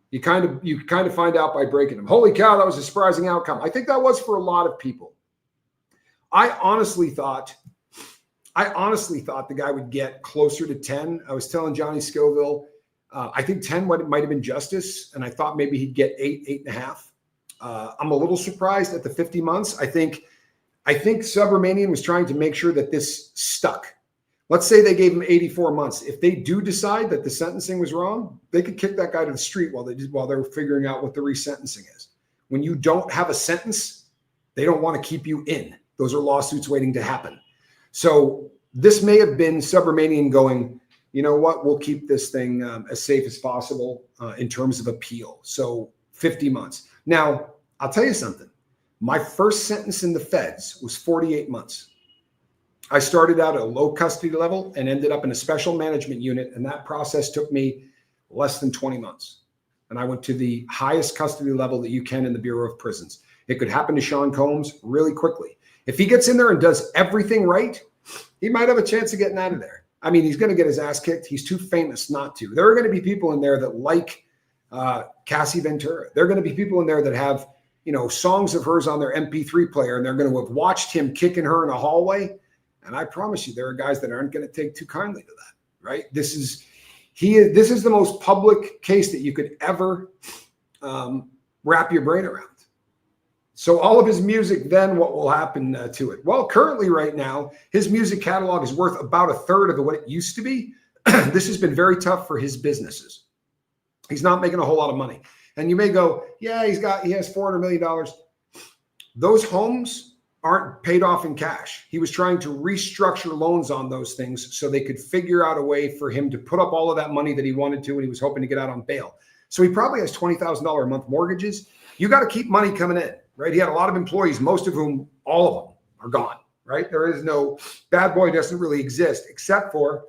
You kind of find out by breaking them. Holy cow, that was a surprising outcome. I think that was for a lot of people. I honestly thought the guy would get closer to 10. I was telling Johnny Scoville, I think 10 might have been justice, and I thought maybe he'd get 8.5. I'm a little surprised at the 50 months. I think Subramanian was trying to make sure that this stuck. Let's say they gave him 84 months. If they do decide that the sentencing was wrong, they could kick that guy to the street while they're figuring out what the resentencing is. When you don't have a sentence, they don't want to keep you in. Those are lawsuits waiting to happen. So this may have been Subramanian going, you know what, we'll keep this thing as safe as possible in terms of appeal. So 50 months. Now, I'll tell you something. My first sentence in the feds was 48 months. I started out at a low custody level and ended up in a special management unit. And that process took me less than 20 months. And I went to the highest custody level that you can in the Bureau of Prisons. It could happen to Sean Combs really quickly. If he gets in there and does everything right, he might have a chance of getting out of there. I mean, he's going to get his ass kicked. He's too famous not to. There are going to be people in there that like Cassie Ventura. There are going to be people in there that have, songs of hers on their MP3 player, and they're going to have watched him kicking her in a hallway. And I promise you, there are guys that aren't going to take too kindly to that, right? This is the most public case that you could ever wrap your brain around. So all of his music, then what will happen to it? Well, currently right now, his music catalog is worth about 1/3 of what it used to be. This has been very tough for his businesses. He's not making a whole lot of money. And you may go, yeah, he has $400 million. Those homes aren't paid off in cash. He was trying to restructure loans on those things so they could figure out a way for him to put up all of that money that he wanted to, and he was hoping to get out on bail. So he probably has $20,000 a month mortgages. You got to keep money coming in, right? He had a lot of employees, most of whom, all of them are gone, right? There is no, bad boy doesn't really exist except for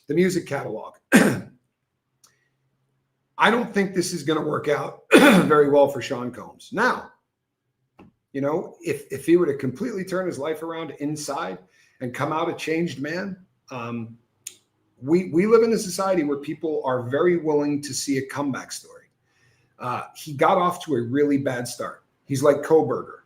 the music catalog. I don't think this is going to work out very well for Sean Combs. Now, if he were to completely turn his life around inside and come out a changed man, we live in a society where people are very willing to see a comeback story. He got off to a really bad start. He's like Koberger.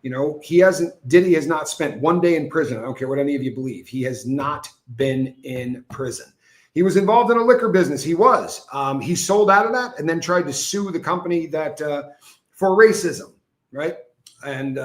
Diddy has not spent one day in prison. I don't care what any of you believe. He has not been in prison. He was involved in a liquor business. He sold out of that and then tried to sue the company that for racism, right? And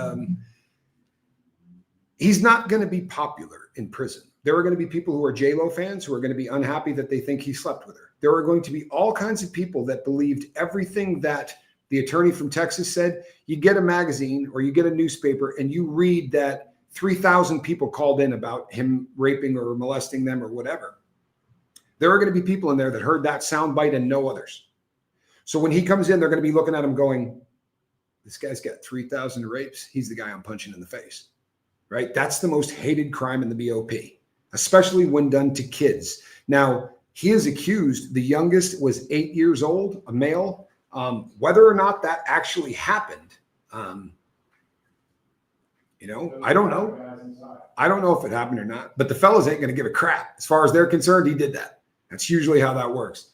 he's not going to be popular in prison. There are going to be people who are J-Lo fans who are going to be unhappy that they think he slept with her. There are going to be all kinds of people that believed everything that the attorney from Texas said. You get a magazine or you get a newspaper and you read that 3,000 people called in about him raping or molesting them or whatever. There are going to be people in there that heard that soundbite and no others. So when he comes in, they're going to be looking at him going, this guy's got 3,000 rapes. He's the guy I'm punching in the face, right? That's the most hated crime in the BOP, especially when done to kids. Now, he is accused, the youngest was 8 years old, a male. Whether or not that actually happened, I don't know. I don't know if it happened or not, but the fellas ain't going to give a crap. As far as they're concerned, he did that. That's usually how that works.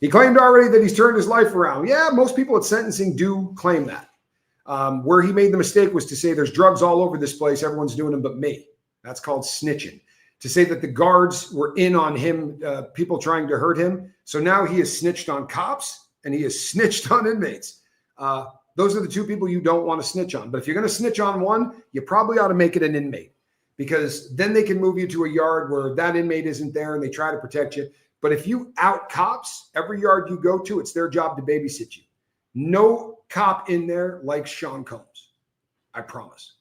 He claimed already that he's turned his life around. Yeah, most people at sentencing do claim that. Where he made the mistake was to say there's drugs all over this place. Everyone's doing them but me. That's called snitching. To say that the guards were in on him, people trying to hurt him. So now he has snitched on cops and he has snitched on inmates. Those are the two people you don't want to snitch on. But if you're going to snitch on one, you probably ought to make it an inmate, because then they can move you to a yard where that inmate isn't there and they try to protect you. But if you out cops, every yard you go to, it's their job to babysit you. No cop in there likes Sean Combs. I promise.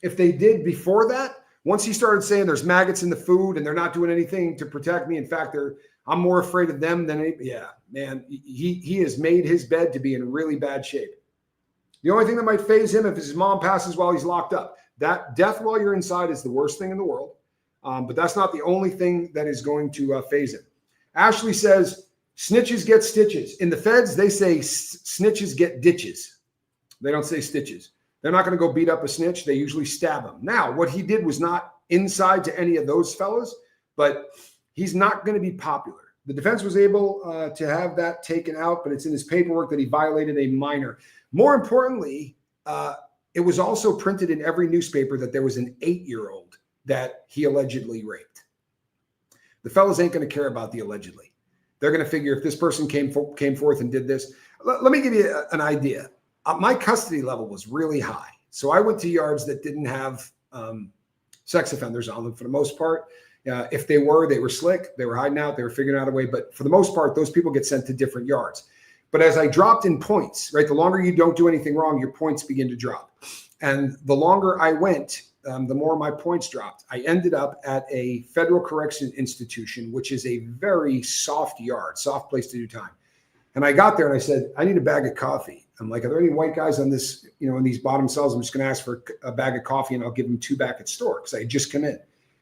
If they did before that, once he started saying there's maggots in the food and they're not doing anything to protect me, in fact, I'm more afraid of them than any, yeah, man, he has made his bed to be in really bad shape. The only thing that might faze him if his mom passes while he's locked up. That death while you're inside is the worst thing in the world. But that's not the only thing that is going to faze him. Ashley says, snitches get stitches. In the feds, they say snitches get ditches. They don't say stitches. They're not going to go beat up a snitch. They usually stab him. Now, what he did was not inside to any of those fellas, but he's not going to be popular. The defense was able to have that taken out, but it's in his paperwork that he violated a minor. More importantly, it was also printed in every newspaper that there was an 8-year-old that he allegedly raped. The fellas ain't going to care about the allegedly. They're going to figure if this person came forth and did this. Let me give you an idea. My custody level was really high. So I went to yards that didn't have sex offenders on them for the most part. If they were slick. They were hiding out. They were figuring out a way. But for the most part, those people get sent to different yards. But as I dropped in points, right, the longer you don't do anything wrong, your points begin to drop. And the longer I went, the more my points dropped. I ended up at a federal correction institution, which is a very soft yard, soft place to do time. And I got there and I said, I need a bag of coffee. I'm like, are there any white guys on this, in these bottom cells? I'm just going to ask for a bag of coffee and I'll give them 2 back at store, because I had just come in.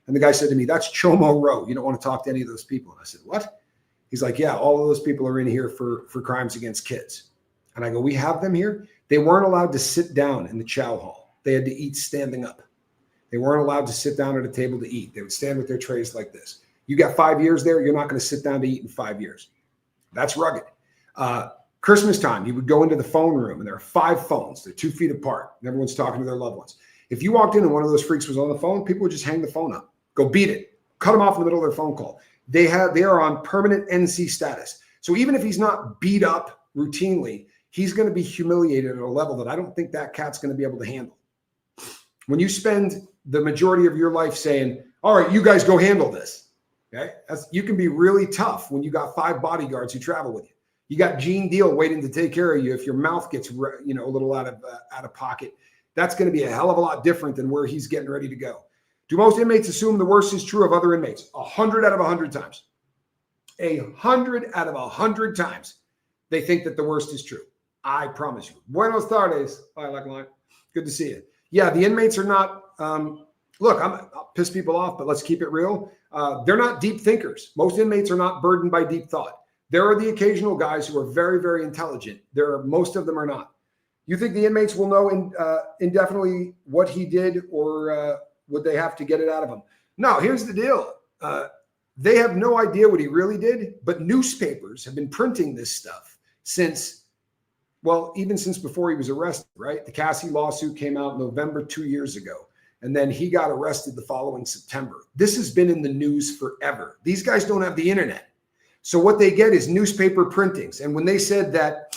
And the guy said to me, that's Chomo Row. You don't want to talk to any of those people. And I said, what? He's like, yeah, all of those people are in here for crimes against kids. And I go, we have them here? They weren't allowed to sit down in the chow hall. They had to eat standing up. They weren't allowed to sit down at a table to eat. They would stand with their trays like this. You got 5 years there, you're not going to sit down to eat in 5 years. That's rugged. Christmas time, you would go into the phone room and there are 5 phones. They're 2 feet apart. And everyone's talking to their loved ones. If you walked in and one of those freaks was on the phone, people would just hang the phone up. Go beat it. Cut them off in the middle of their phone call. They are on permanent NC status. So even if he's not beat up routinely, he's going to be humiliated at a level that I don't think that cat's going to be able to handle. When you spend the majority of your life saying, all right, you guys go handle this. Okay. You can be really tough when you got 5 bodyguards who travel with you. You got Gene Deal waiting to take care of you. If your mouth gets, a little out of pocket, that's going to be a hell of a lot different than where he's getting ready to go. Do most inmates assume the worst is true of other inmates? 100 out of 100 times. 100 out of 100 times they think that the worst is true. I promise you. Buenos tardes. Hi, Line. Good to see you. Yeah, the inmates are not, look, I'll piss people off, but let's keep it real. They're not deep thinkers. Most inmates are not burdened by deep thought. There are the occasional guys who are very, very intelligent. Most of them are not. You think the inmates will know indefinitely what he did, or would they have to get it out of him? No, here's the deal. They have no idea what he really did, but newspapers have been printing this stuff even since before he was arrested, right? The Cassie lawsuit came out in November 2 years ago, and then he got arrested the following September. This has been in the news forever. These guys don't have the internet. So what they get is newspaper printings. And when they said that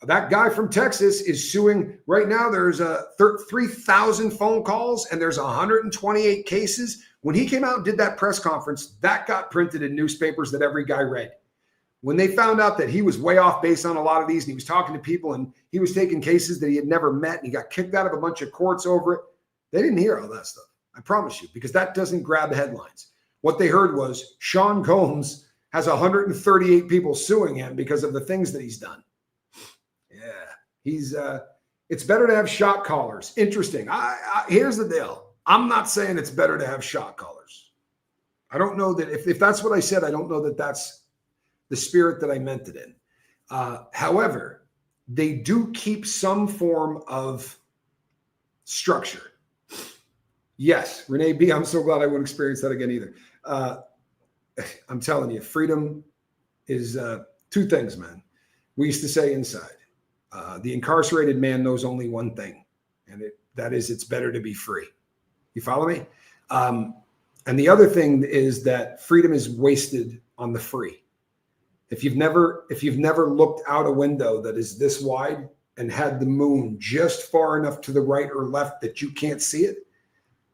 guy from Texas is suing right now, there's 3,000 phone calls and there's 128 cases. When he came out and did that press conference, that got printed in newspapers that every guy read. When they found out that he was way off base on a lot of these, and he was talking to people and he was taking cases that he had never met, and he got kicked out of a bunch of courts over it, They didn't hear all that stuff. I promise you, because that doesn't grab the headlines. What they heard was Sean Combs has 138 people suing him because of the things that he's done. Yeah, it's better to have shot callers. Interesting. Here's the deal. I'm not saying it's better to have shot callers. I don't know that if that's what I said, I don't know that that's the spirit that I meant it in. However, they do keep some form of structure. Yes, Renee B., I'm so glad I wouldn't experience that again either. I'm telling you, freedom is two things, man. We used to say inside, the incarcerated man knows only one thing, and that is it's better to be free. You follow me? And the other thing is that freedom is wasted on the free. If you've never looked out a window that is this wide and had the moon just far enough to the right or left that you can't see it,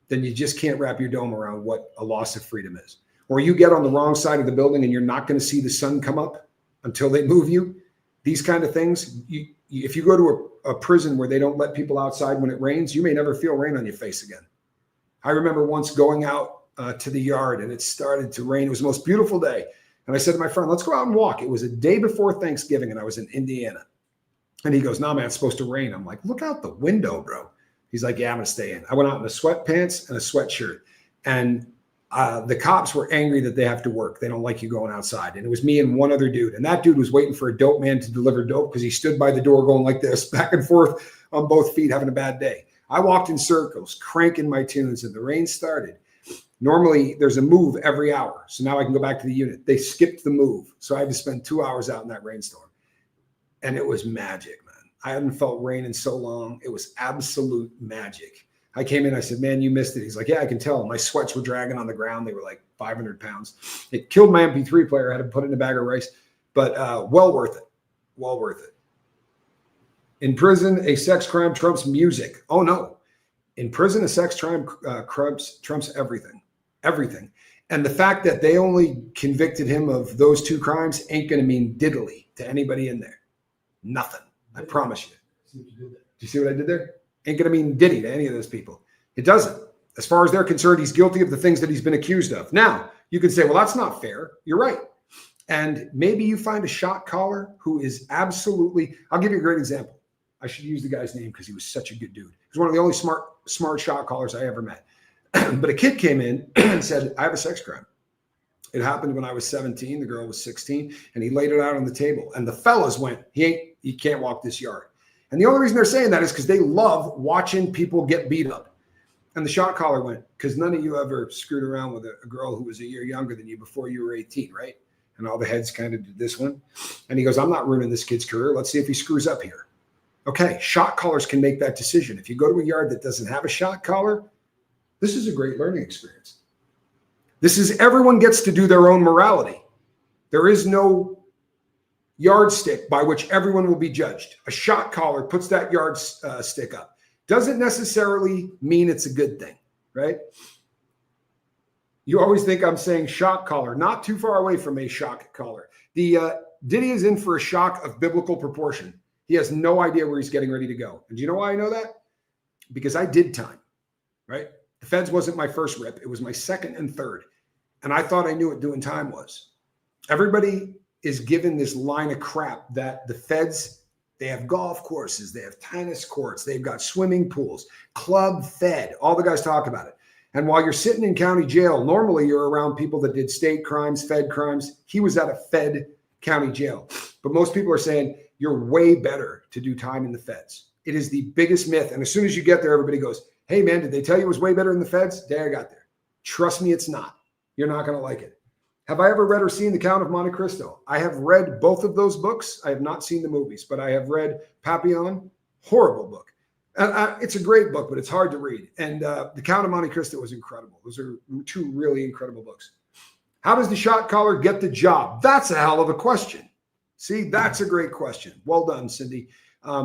then you just can't wrap your dome around what a loss of freedom is. Or you get on the wrong side of the building and you're not going to see the sun come up until they move you. These kind of things, if you go to a prison where they don't let people outside when it rains, you may never feel rain on your face again. I remember once going out to the yard and it started to rain. It was the most beautiful day. And I said to my friend, let's go out and walk. It was a day before Thanksgiving and I was in Indiana. And he goes, no, man, it's supposed to rain. I'm like, look out the window, bro. He's like, yeah, I'm going to stay in. I went out in the sweatpants and a sweatshirt. And the cops were angry that they have to work. They don't like you going outside. And it was me and one other dude. And that dude was waiting for a dope man to deliver dope because he stood by the door going like this, back and forth on both feet, having a bad day. I walked in circles, cranking my tunes, and the rain started. Normally, there's a move every hour. So now I can go back to the unit. They skipped the move. So I had to spend 2 hours out in that rainstorm. And it was magic, man. I hadn't felt rain in so long. It was absolute magic. I came in, I said, man, you missed it. He's like, yeah, I can tell. My sweats were dragging on the ground. They were like 500 pounds. It killed my MP3 player. I had to put it in a bag of rice, but well worth it. Well worth it. In prison, a sex crime trumps music. Oh, no. In prison, a sex crime trumps everything. Everything. And the fact that they only convicted him of those two crimes ain't going to mean diddly to anybody in there. Nothing. I promise you. Do you see what I did there? Ain't going to mean Diddy to any of those people. It doesn't. As far as they're concerned, he's guilty of the things that he's been accused of. Now, you can say, well, that's not fair. You're right. And maybe you find a shot caller who is absolutely, I'll give you a great example. I should use the guy's name because he was such a good dude. He was one of the only smart shot callers I ever met. But a kid came in and said, I have a sex crime. It happened when I was 17. The girl was 16, and he laid it out on the table. And the fellas went, he can't walk this yard. And the only reason they're saying that is because they love watching people get beat up. And the shot caller went, because none of you ever screwed around with a girl who was a year younger than you before you were 18, right? And all the heads kind of did this one. And he goes, I'm not ruining this kid's career. Let's see if he screws up here. Okay, shot callers can make that decision. If you go to a yard that doesn't have a shot caller, this is a great learning experience. This is everyone gets to do their own morality. There is no yardstick by which everyone will be judged. A shot caller puts that yardstick up. Doesn't necessarily mean it's a good thing, right? You always think I'm saying shock collar, not too far away from a shock collar. The Diddy is in for a shock of biblical proportion. He has no idea where he's getting ready to go. And do you know why I know that? Because I did time, right? The feds wasn't my first rip. It was my second and third. And I thought I knew what doing time was. Everybody is given this line of crap that the feds, they have golf courses, they have tennis courts, they've got swimming pools, club fed, all the guys talk about it. And while you're sitting in county jail, normally you're around people that did state crimes, fed crimes. He was at a fed county jail. But most people are saying you're way better to do time in the feds. It is the biggest myth. And as soon as you get there, everybody goes, hey man, did they tell you it was way better in the feds? Day I got there. Trust me, it's not. You're not going to like it. Have I ever read or seen The Count of Monte Cristo? I have read both of those books. I have not seen the movies, but I have read Papillon. Horrible book. It's a great book, but it's hard to read. And The Count of Monte Cristo was incredible. Those are two really incredible books. How does the shot caller get the job? That's a hell of a question. See, that's a great question. Well done, Cindy.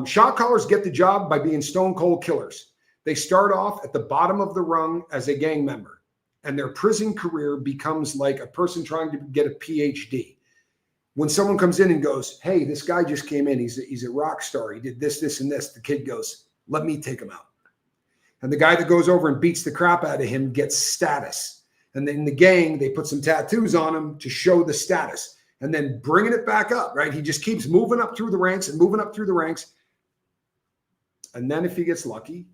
Shot callers get the job by being stone cold killers. They start off at the bottom of the rung as a gang member, and their prison career becomes like a person trying to get a PhD. When someone comes in and goes, hey, this guy just came in. He's a rock star. He did this, this, and this. The kid goes, let me take him out. And the guy that goes over and beats the crap out of him gets status. And then the gang, they put some tattoos on him to show the status and then bringing it back up, right? He just keeps moving up through the ranks and moving up through the ranks. And then if he gets lucky,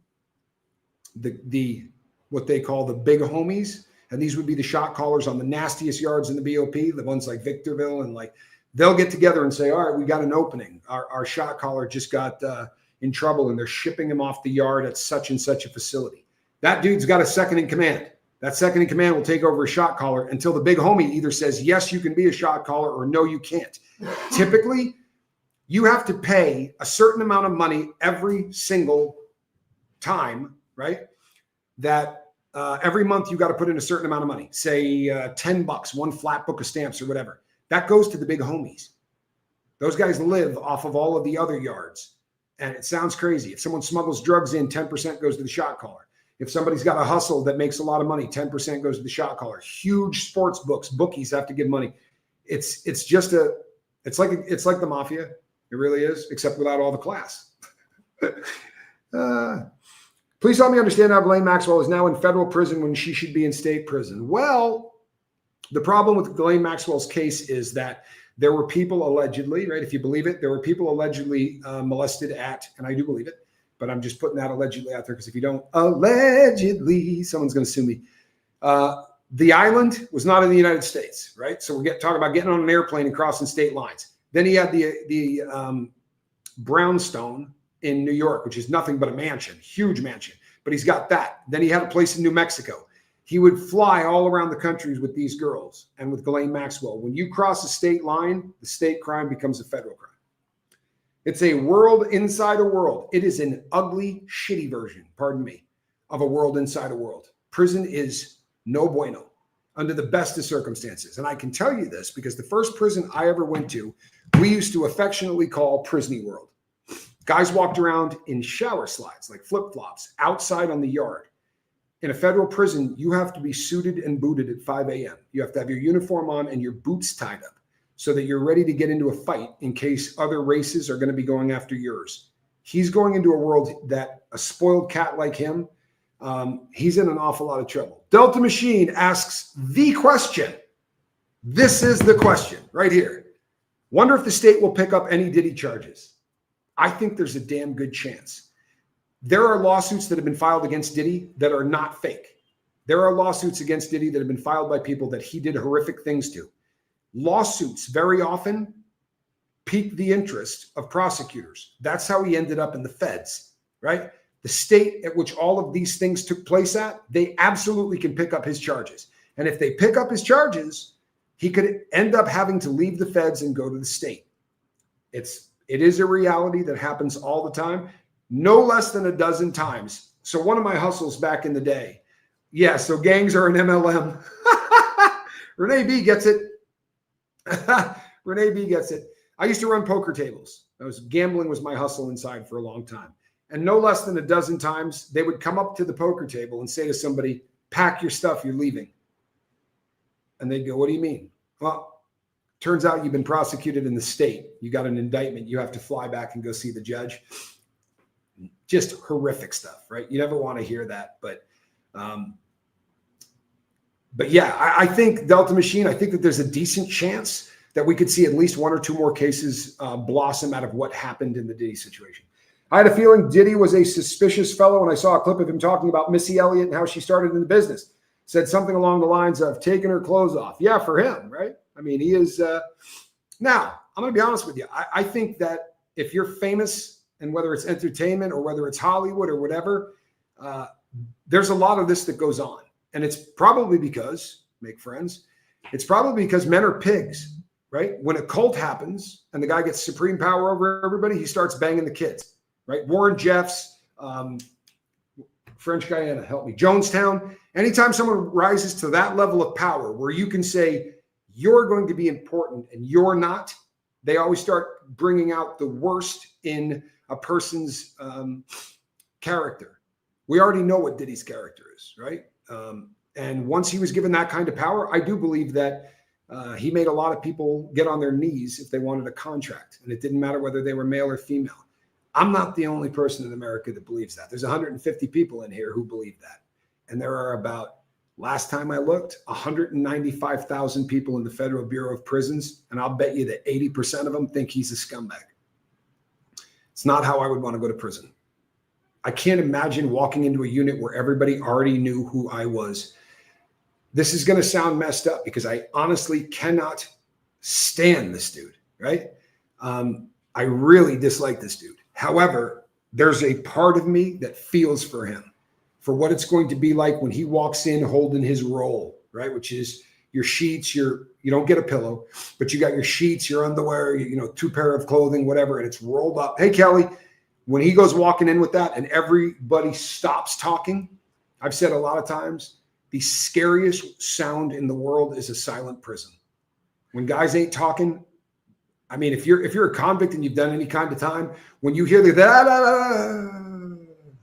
the what they call the big homies, and these would be the shot callers on the nastiest yards in the BOP, the ones like Victorville, and like they'll get together and say, all right, we got an opening. Our shot caller just got in trouble and they're shipping him off the yard at such and such a facility. That dude's got a second in command. That second in command will take over a shot caller until the big homie either says, yes, you can be a shot caller, or no, you can't. Typically, you have to pay a certain amount of money every single time, right? That every month you got to put in a certain amount of money, say $10, one flat book of stamps or whatever. That goes to the big homies. Those guys live off of all of the other yards. And it sounds crazy. If someone smuggles drugs in, 10% goes to the shot caller. If somebody's got a hustle that makes a lot of money, 10% goes to the shot caller. Huge sports bookies have to give money. It's like the mafia. It really is, except without all the class. Please help me understand how Ghislaine Maxwell is now in federal prison when she should be in state prison. Well, the problem with Ghislaine Maxwell's case is that there were people allegedly, right? If you believe it, there were people allegedly molested at, and I do believe it, but I'm just putting that allegedly out there because if you don't, allegedly, someone's going to sue me. The island was not in the United States, right? So we're talking about getting on an airplane and crossing state lines. Then he had the brownstone in New York, which is nothing but a mansion, huge mansion, but he's got that. Then he had a place in New Mexico. He would fly all around the countries with these girls and with Ghislaine Maxwell. When you cross a state line, the state crime becomes a federal crime. It's a world inside a world. It is an ugly, shitty version, pardon me, of a world inside a world. Prison is no bueno under the best of circumstances. And I can tell you this because the first prison I ever went to, we used to affectionately call Prisony World. Guys walked around in shower slides, like flip-flops, outside on the yard. In a federal prison, you have to be suited and booted at 5 a.m. You have to have your uniform on and your boots tied up so that you're ready to get into a fight in case other races are going to be going after yours. He's going into a world that a spoiled cat like him, he's in an awful lot of trouble. Delta Machine asks the question. This is the question right here. Wonder if the state will pick up any Diddy charges. I think there's a damn good chance. There are lawsuits that have been filed against Diddy that are not fake. There are lawsuits against Diddy that have been filed by people that he did horrific things to. Lawsuits very often pique the interest of prosecutors. That's how he ended up in the feds, right? The state at which all of these things took place at, they absolutely can pick up his charges. And if they pick up his charges, he could end up having to leave the feds and go to the state. It is a reality that happens all the time. No less than a dozen times. So one of my hustles back in the day. Yeah, so gangs are an MLM. Renee B gets it. Renee B gets it. I used to run poker tables. Gambling was my hustle inside for a long time. And no less than a dozen times, they would come up to the poker table and say to somebody, pack your stuff, you're leaving. And they'd go, what do you mean? Well, turns out you've been prosecuted in the state. You got an indictment. You have to fly back and go see the judge. Just horrific stuff, right? You never want to hear that, but yeah, I think Delta Machine, I think that there's a decent chance that we could see at least one or two more cases blossom out of what happened in the Diddy situation. I had a feeling Diddy was a suspicious fellow when I saw a clip of him talking about Missy Elliott and how she started in the business. Said something along the lines of taking her clothes off. Yeah, for him, right? I mean, he is. Now, I'm going to be honest with you. I think that if you're famous, and whether it's entertainment or whether it's Hollywood or whatever, there's a lot of this that goes on. And it's probably because, make friends, it's probably because men are pigs, right? When a cult happens and the guy gets supreme power over everybody, he starts banging the kids, right? Warren Jeffs, French Guiana, help me, Jonestown. Anytime someone rises to that level of power where you can say, you're going to be important and you're not, they always start bringing out the worst in a person's character. We already know what Diddy's character is, right? And once he was given that kind of power, I do believe that he made a lot of people get on their knees if they wanted a contract. And it didn't matter whether they were male or female. I'm not the only person in America that believes that. There's 150 people in here who believe that. And there are about, last time I looked, 195,000 people in the Federal Bureau of Prisons. And I'll bet you that 80% of them think he's a scumbag. It's not how I would want to go to prison. I can't imagine walking into a unit where everybody already knew who I was. This is going to sound messed up because I honestly cannot stand this dude, right? I really dislike this dude. However, there's a part of me that feels for him, for what it's going to be like when he walks in holding his roll, right? Which is your sheets, you don't get a pillow, but you got your sheets, your underwear, 2 pair of clothing, whatever, and it's rolled up. Hey, Kelly, when he goes walking in with that and everybody stops talking, I've said a lot of times, the scariest sound in the world is a silent prison. When guys ain't talking, I mean, if you're a convict and you've done any kind of time, when you hear the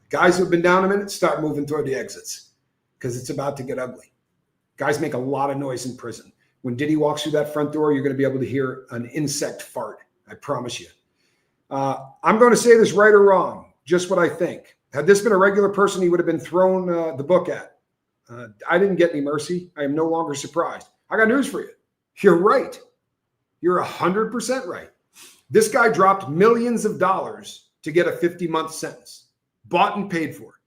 guys who've been down a minute, start moving toward the exits because it's about to get ugly. Guys make a lot of noise in prison. When Diddy walks through that front door, you're going to be able to hear an insect fart. I promise you. I'm going to say this right or wrong, just what I think. Had this been a regular person, he would have been thrown the book at. I didn't get any mercy. I am no longer surprised. I got news for you. You're right. You're 100% right. This guy dropped millions of dollars to get a 50-month sentence, bought and paid for.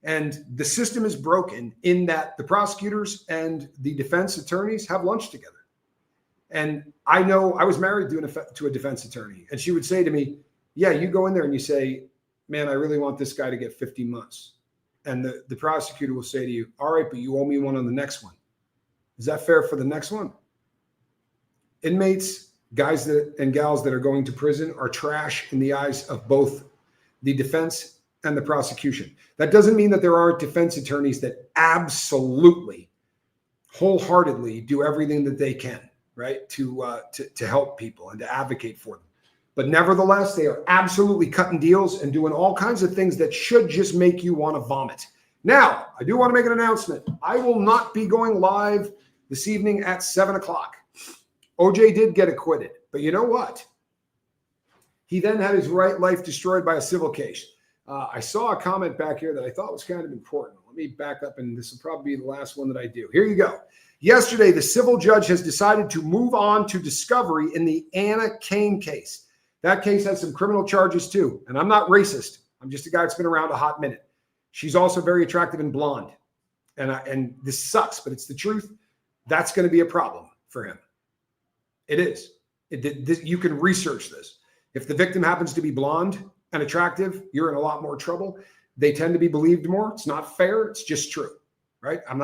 And the system is broken in that the prosecutors and the defense attorneys have lunch together. And I know I was married to a defense attorney, and she would say to me, yeah, you go in there and you say, man, I really want this guy to get 50 months. And the prosecutor will say to you, all right, but you owe me one on the next one. Is that fair for the next one? Inmates, guys and gals that are going to prison are trash in the eyes of both the defense and the prosecution. That doesn't mean that there aren't defense attorneys that absolutely, wholeheartedly do everything that they can, right, to help people and to advocate for them. But nevertheless, they are absolutely cutting deals and doing all kinds of things that should just make you want to vomit. Now, I do want to make an announcement. I will not be going live this evening at 7 o'clock. OJ did get acquitted, but you know what? He then had his life destroyed by a civil case. I saw a comment back here that I thought was kind of important. Let me back up, and this will probably be the last one that I do. Here you go. Yesterday, the civil judge has decided to move on to discovery in the Anna Cain case. That case has some criminal charges too, and I'm not racist. I'm just a guy that's been around a hot minute. She's also very attractive and blonde, and this sucks, but it's the truth. That's going to be a problem for him. It is. You can research this. If the victim happens to be blonde and attractive, you're in a lot more trouble. They tend to be believed more. It's not fair. It's just true, right? I'm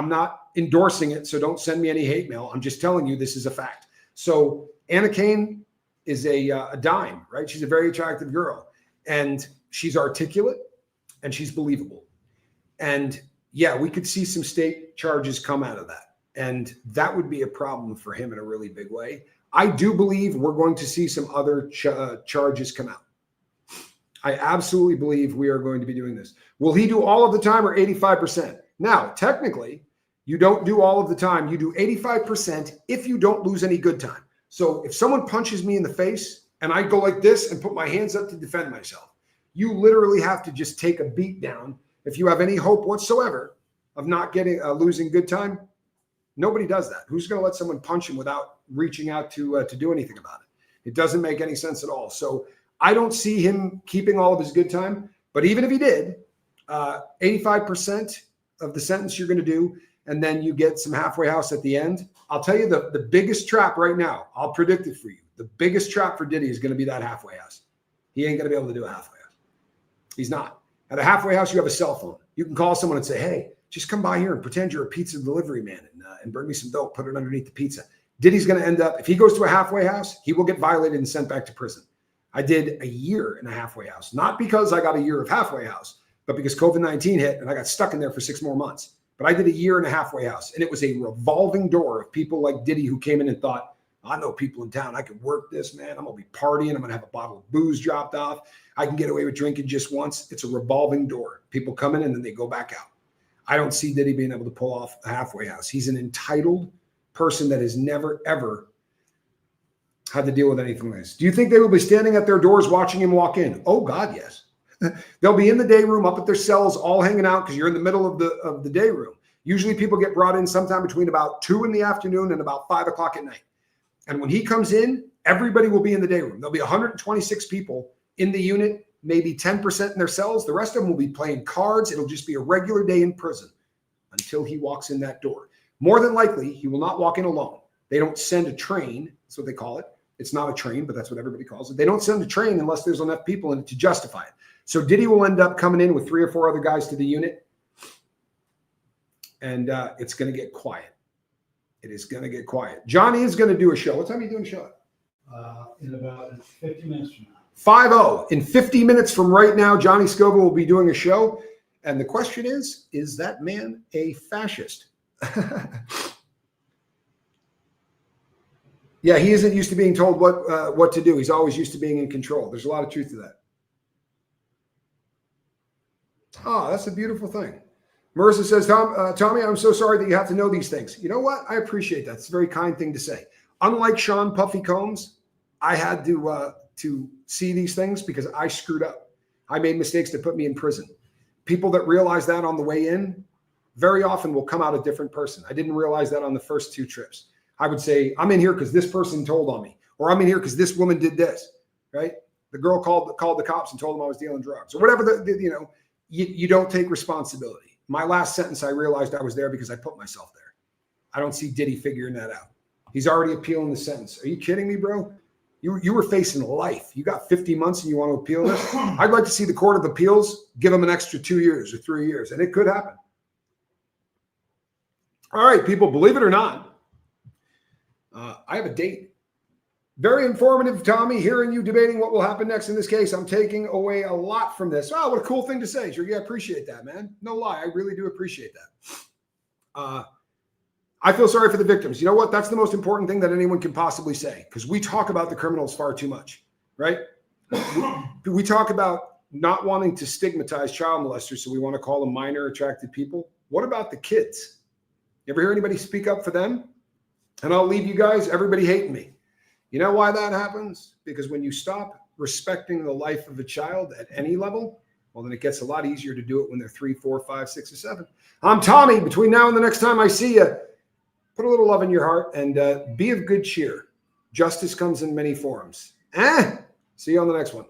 not endorsing it, so don't send me any hate mail. I'm just telling you this is a fact. So Anna Cain is a dime, right? She's a very attractive girl, and she's articulate, and she's believable. And yeah, we could see some state charges come out of that, and that would be a problem for him in a really big way. I do believe we're going to see some other charges come out. I absolutely believe we are going to be doing this. Will he do all of the time or 85%? Now, technically, you don't do all of the time. You do 85% if you don't lose any good time. So if someone punches me in the face and I go like this and put my hands up to defend myself, you literally have to just take a beat down. If you have any hope whatsoever of not getting losing good time, nobody does that. Who's going to let someone punch him without reaching out to do anything about it? It doesn't make any sense at all. So I don't see him keeping all of his good time. But even if he did, 85% of the sentence you're going to do, and then you get some halfway house at the end. I'll tell you the biggest trap right now. I'll predict it for you. The biggest trap for Diddy is going to be that halfway house. He ain't going to be able to do a halfway house. He's not. At a halfway house, you have a cell phone. You can call someone and say, hey, just come by here and pretend you're a pizza delivery man and bring me some dope, put it underneath the pizza. Diddy's going to end up, if he goes to a halfway house, he will get violated and sent back to prison. I did a year in a halfway house, not because I got a year of halfway house, but because COVID-19 hit and I got stuck in there for 6 more months. But I did a year in a halfway house, and it was a revolving door of people like Diddy who came in and thought, I know people in town. I could work this, man. I'm going to be partying. I'm going to have a bottle of booze dropped off. I can get away with drinking just once. It's a revolving door. People come in and then they go back out. I don't see Diddy being able to pull off a halfway house. He's an entitled person that has never, ever had to deal with anything like this. Do you think they will be standing at their doors watching him walk in? Oh God, yes. They'll be in the day room, up at their cells, all hanging out because you're in the middle of the day room. Usually people get brought in sometime between about 2 in the afternoon and about 5 o'clock at night. And when he comes in, everybody will be in the day room. There'll be 126 people in the unit, maybe 10% in their cells. The rest of them will be playing cards. It'll just be a regular day in prison until he walks in that door. More than likely, he will not walk in alone. They don't send a train. That's what they call it. It's not a train, but that's what everybody calls it. They don't send a train unless there's enough people in it to justify it. So Diddy will end up coming in with 3 or 4 other guys to the unit. And it's going to get quiet. It is going to get quiet. Johnny is going to do a show. What time are you doing a show? In about 50 minutes from now. 5-0. In 50 minutes from right now, Johnny Scoville will be doing a show. And the question is that man a fascist? Yeah, he isn't used to being told what to do. He's always used to being in control. There's a lot of truth to that. Oh, that's a beautiful thing. Marissa says, Tommy, I'm so sorry that you have to know these things. You know what? I appreciate that. It's a very kind thing to say. Unlike Sean Puffy Combs, I had to see these things because I screwed up. I made mistakes that put me in prison. People that realize that on the way in very often will come out a different person. I didn't realize that on the first 2 trips. I would say, I'm in here because this person told on me, or I'm in here because this woman did this, right? The girl called the cops and told them I was dealing drugs, or whatever. You don't take responsibility. My last sentence, I realized I was there because I put myself there. I don't see Diddy figuring that out. He's already appealing the sentence. Are you kidding me, bro? You were facing life. You got 50 months and you want to appeal this? I'd like to see the Court of Appeals give him an extra 2 years or 3 years, and it could happen. All right, people, believe it or not, I have a date. Very informative, Tommy, hearing you debating what will happen next in this case. I'm taking away a lot from this. Oh, what a cool thing to say. Sure, yeah, I appreciate that, man. No lie, I really do appreciate that. I feel sorry for the victims. You know what? That's the most important thing that anyone can possibly say, because we talk about the criminals far too much, right? We talk about not wanting to stigmatize child molesters, so we want to call them minor attracted people. What about the kids? You ever hear anybody speak up for them? And I'll leave you guys, everybody hating me. You know why that happens? Because when you stop respecting the life of a child at any level, well, then it gets a lot easier to do it when they're 3, 4, 5, 6, or 7. I'm Tommy. Between now and the next time I see you, put a little love in your heart and be of good cheer. Justice comes in many forms. See you on the next one.